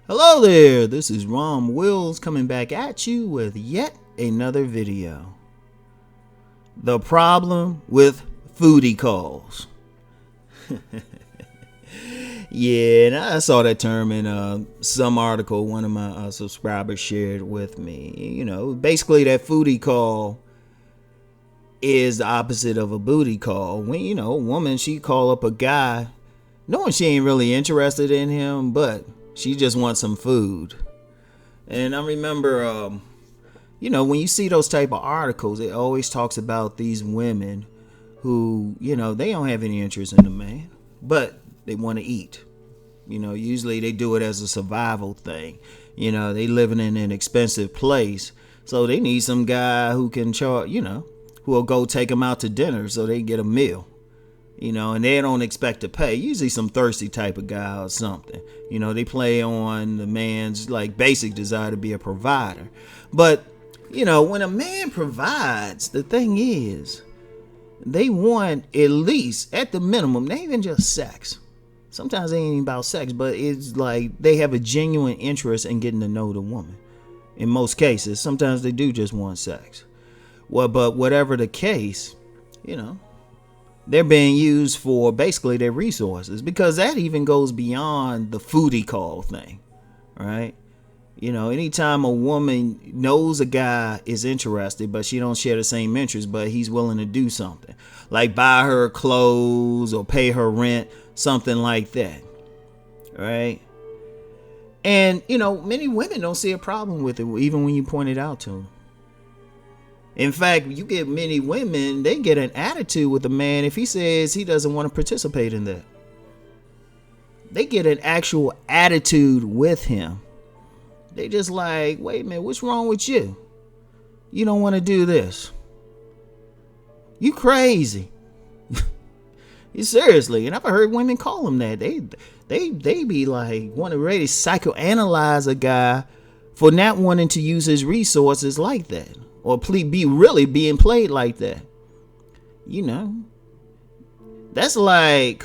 Hello there, this is Rom Wills coming back at you with yet another video. The problem with foodie calls. Yeah, and I saw that term in some article one of my subscribers shared with me. Basically that foodie call is the opposite of a booty call. When, a woman, she call up a guy knowing she ain't really interested in him, but she just wants some food. And I remember, when you see those type of articles, it always talks about these women who, they don't have any interest in the man, but they want to eat. Usually they do it as a survival thing. They living in an expensive place, so they need some guy who can charge, who will go take them out to dinner so they get a meal. And they don't expect to pay. Usually some thirsty type of guy or something. They play on the man's like basic desire to be a provider. But, when a man provides, the thing is, they want at least, at the minimum, they even just sex. Sometimes it ain't even about sex, but it's like they have a genuine interest in getting to know the woman. In most cases, sometimes they do just want sex. Well, but whatever the case, they're being used for basically their resources, because that even goes beyond the foodie call thing, right? Anytime a woman knows a guy is interested, but she don't share the same interest, but he's willing to do something, like buy her clothes or pay her rent, something like that, right? And, many women don't see a problem with it, even when you point it out to them. In fact, you get many women, they get an attitude with a man if he says he doesn't want to participate in that. They get an actual attitude with him. They just like, wait a minute, what's wrong with you? You don't want to do this. You crazy. You seriously. And I've heard women call him that. They be like, want to really psychoanalyze a guy for not wanting to use his resources like that. Or be really being played like that. That's like,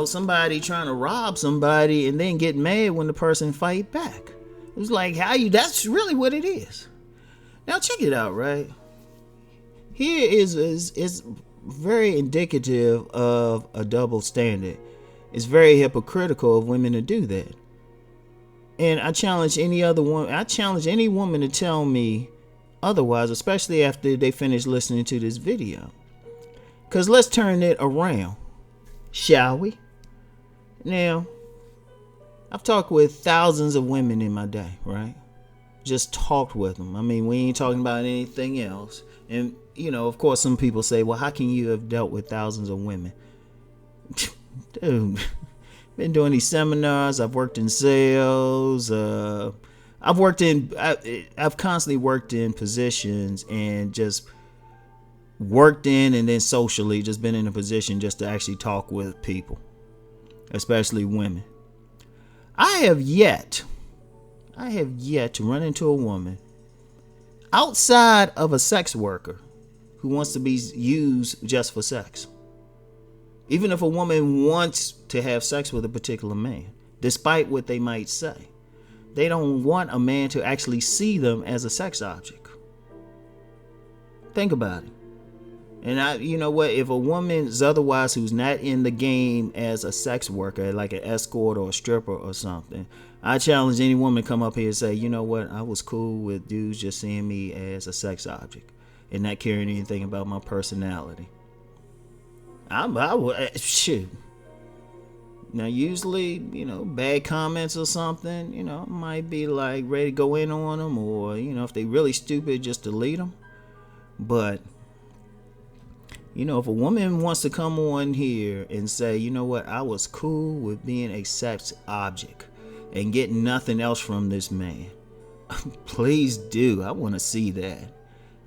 somebody trying to rob somebody and then get mad when the person fight back. It's like, that's really what it is. Now check it out, right? Here is very indicative of a double standard. It's very hypocritical of women to do that. And I challenge any woman to tell me otherwise, especially after they finish listening to this video. Because let's turn it around, shall we? Now, I've talked with thousands of women in my day, right? Just talked with them. I mean, we ain't talking about anything else. And, of course, some people say, well, how can you have dealt with thousands of women? Dude. Been doing these seminars. I've worked in sales. I've constantly worked in positions and just worked in, and then socially just been in a position just to actually talk with people, especially women. I have yet to run into a woman outside of a sex worker who wants to be used just for sex. Even if a woman wants to have sex with a particular man, despite what they might say, they don't want a man to actually see them as a sex object. Think about it. And if a woman's otherwise who's not in the game as a sex worker, like an escort or a stripper or something, I challenge any woman to come up here and say, I was cool with dudes just seeing me as a sex object and not caring anything about my personality. Shit. Now, usually, bad comments or something, might be like ready to go in on them, or, if they really stupid, just delete them. But, if a woman wants to come on here and say, I was cool with being a sex object and getting nothing else from this man, please do. I want to see that.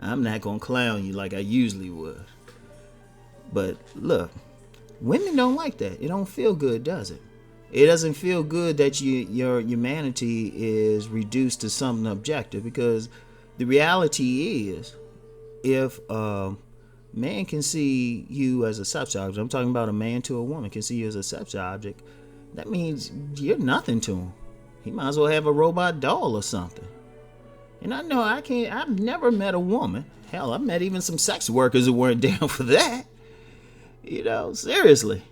I'm not going to clown you like I usually would. But look, women don't like that. It don't feel good, does it? It doesn't feel good that your humanity is reduced to something objective, because the reality is, if a man can see you as a sex object, I'm talking about a man to a woman can see you as a sex object, that means you're nothing to him. He might as well have a robot doll or something. And I know I've never met a woman. Hell, I've met even some sex workers who weren't down for that. Seriously.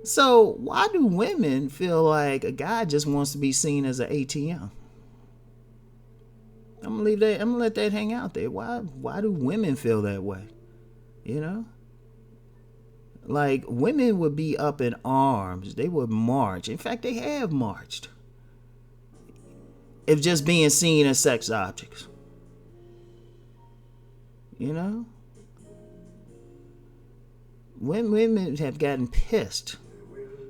So why do women feel like a guy just wants to be seen as an ATM? I'm gonna let that hang out there. Why do women feel that way? Like, women would be up in arms. They would march. In fact, they have marched. If just being seen as sex objects. Women have gotten pissed.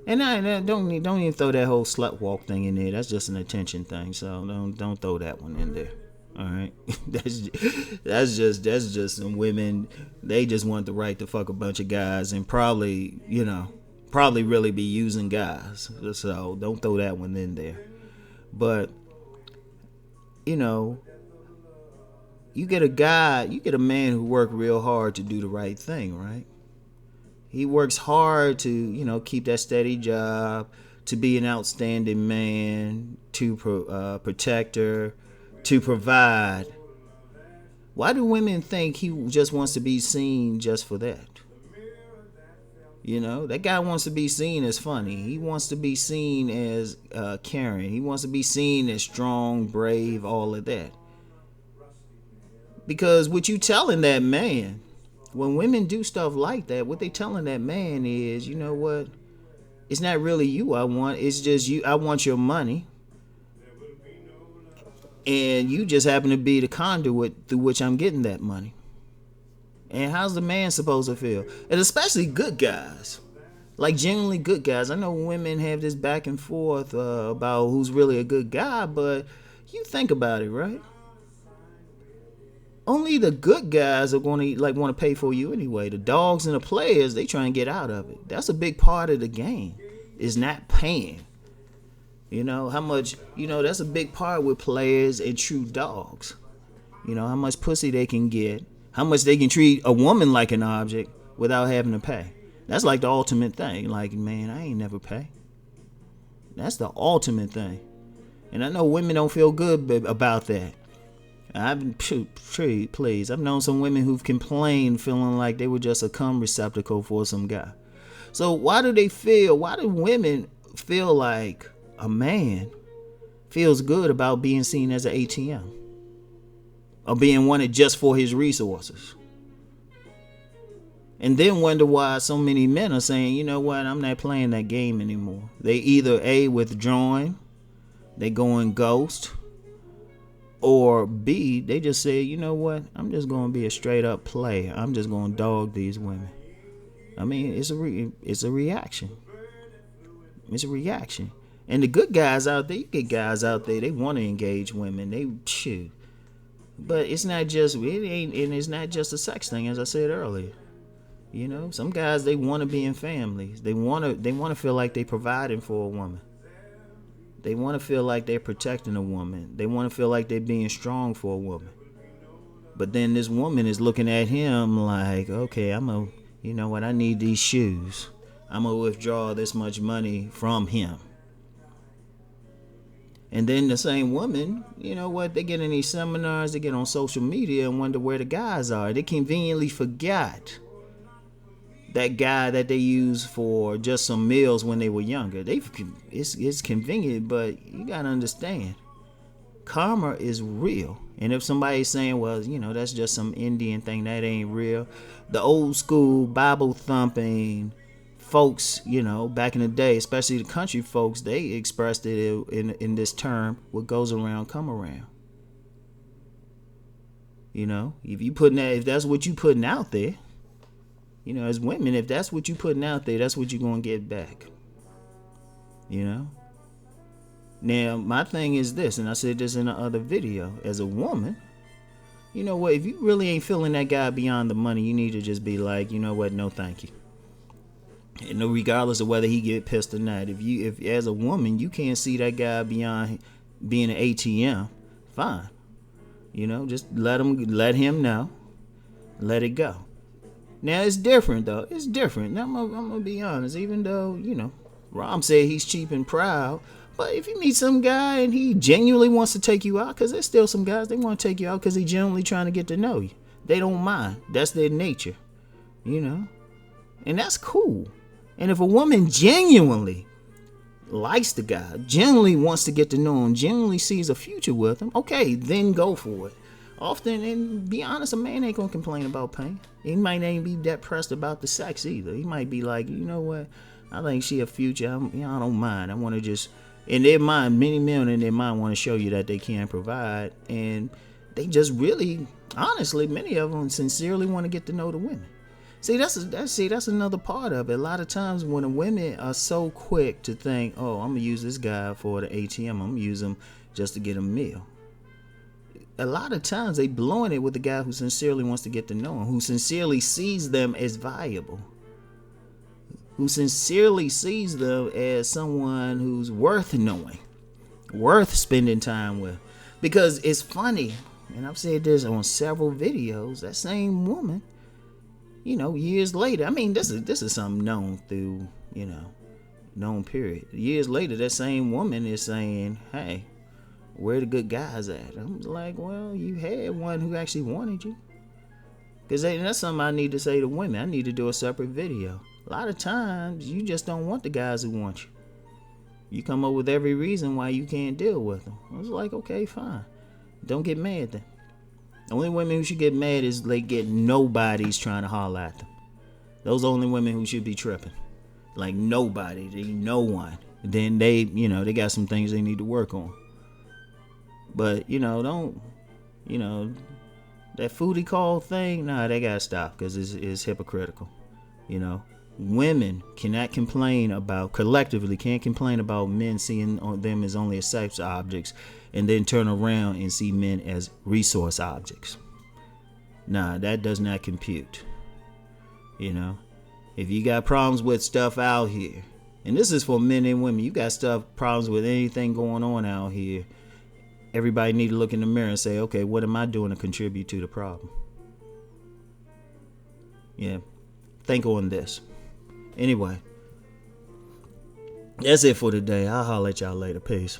And I don't even throw that whole slut walk thing in there. That's just an attention thing. So don't throw that one in there. All right, that's just some women. They just want the right to fuck a bunch of guys and probably really be using guys. So don't throw that one in there. But you get a man who worked real hard to do the right thing, right? He works hard to, keep that steady job, to be an outstanding man, to protect her, to provide. Why do women think he just wants to be seen just for that? That guy wants to be seen as funny. He wants to be seen as caring. He wants to be seen as strong, brave, all of that. Because what you telling that man, when women do stuff like that, what they telling that man is, you know what? It's not really you I want. It's just you. I want your money. And you just happen to be the conduit through which I'm getting that money. And how's the man supposed to feel? And especially good guys. Like, genuinely good guys. I know women have this back and forth about who's really a good guy, but you think about it, right? Only the good guys are going to want to pay for you anyway. The dogs and the players, they try and get out of it. That's a big part of the game, is not paying. How much, that's a big part with players and true dogs. How much pussy they can get, how much they can treat a woman like an object without having to pay. That's like the ultimate thing. Like, man, I ain't never pay. That's the ultimate thing. And I know women don't feel good about that. Please, I've known some women who've complained feeling like they were just a cum receptacle for some guy. So why do women feel like a man feels good about being seen as an ATM or being wanted just for his resources? And then wonder why so many men are saying, you know what, I'm not playing that game anymore. They either A, withdrawing, they going ghost, or B, they just say, you know what, I'm just going to be a straight up player. I'm just going to dog these women. I mean, it's a reaction. It's a reaction. And the good guys out there, you get guys out there, they want to engage women. They shoot. But it's not just a sex thing, as I said earlier. Some guys, they want to be in families. They want to feel like they providing for a woman. They want to feel like they're protecting a woman. They want to feel like they're being strong for a woman. But then this woman is looking at him like, okay, you know what, I need these shoes. I'm going to withdraw this much money from him. And then the same woman, you know what, they get in these seminars, they get on social media and wonder where the guys are. They conveniently forgot that guy that they used for just some meals when they were younger. It's convenient, but you gotta understand, karma is real. And if somebody's saying, well, that's just some Indian thing, that ain't real. The old school Bible thumping folks, back in the day, especially the country folks, they expressed it in this term, what goes around come around. If that's what you putting out there, as women, if that's what you putting out there, that's what you're going to get back. Now, my thing is this, and I said this in the other video, as a woman, you know what, if you really ain't feeling that guy beyond the money, you need to just be like, you know what, no thank you. And regardless of whether he get pissed or not, if as a woman, you can't see that guy beyond being an ATM, fine. Just let him know. Let it go. Now, it's different, though. It's different. Now, I'm going to be honest. Even though, Rom said he's cheap and proud. But if you meet some guy and he genuinely wants to take you out, because there's still some guys, they want to take you out because they genuinely trying to get to know you. They don't mind. That's their nature, you know? And that's cool. And if a woman genuinely likes the guy, genuinely wants to get to know him, genuinely sees a future with him, okay, then go for it. Often, and be honest, a man ain't gonna complain about pain. He might not even be that pressed about the sex either. He might be like, you know what, I think she a future. I don't mind. I want to just, in their mind, many men in their mind want to show you that they can provide, and they just really, honestly, many of them sincerely want to get to know the women. See, that's another part of it. A lot of times when the women are so quick to think, oh, I'm gonna use this guy for the ATM, I'm gonna use him just to get a meal. A lot of times they blowing it with the guy who sincerely wants to get to know him, who sincerely sees them as valuable, who sincerely sees them as someone who's worth knowing, worth spending time with. Because it's funny, and I've said this on several videos, that same woman, you know, years later, I mean, this is something known through, you know, known period. Years later, that same woman is saying, hey, where the good guys at? I'm like, well, you had one who actually wanted you. Because that's something I need to say to women. I need to do a separate video. A lot of times, you just don't want the guys who want you. You come up with every reason why you can't deal with them. I was like, okay, fine. Don't get mad then. The only women who should get mad is they get nobody's trying to holler at them. Those are the only women who should be tripping. Like nobody, no one. Then they, you know, they got some things they need to work on. But, you know, don't, you know, that foodie call thing, nah, they gotta stop because it's hypocritical. You know, women cannot complain about, collectively can't complain about men seeing them as only as sex objects and then turn around and see men as resource objects. Nah, that does not compute. You know, if you got problems with stuff out here, and this is for men and women, you got problems with anything going on out here, everybody need to look in the mirror and say, okay, what am I doing to contribute to the problem? Yeah, think on this. Anyway, that's it for today. I'll holler at y'all later. Peace.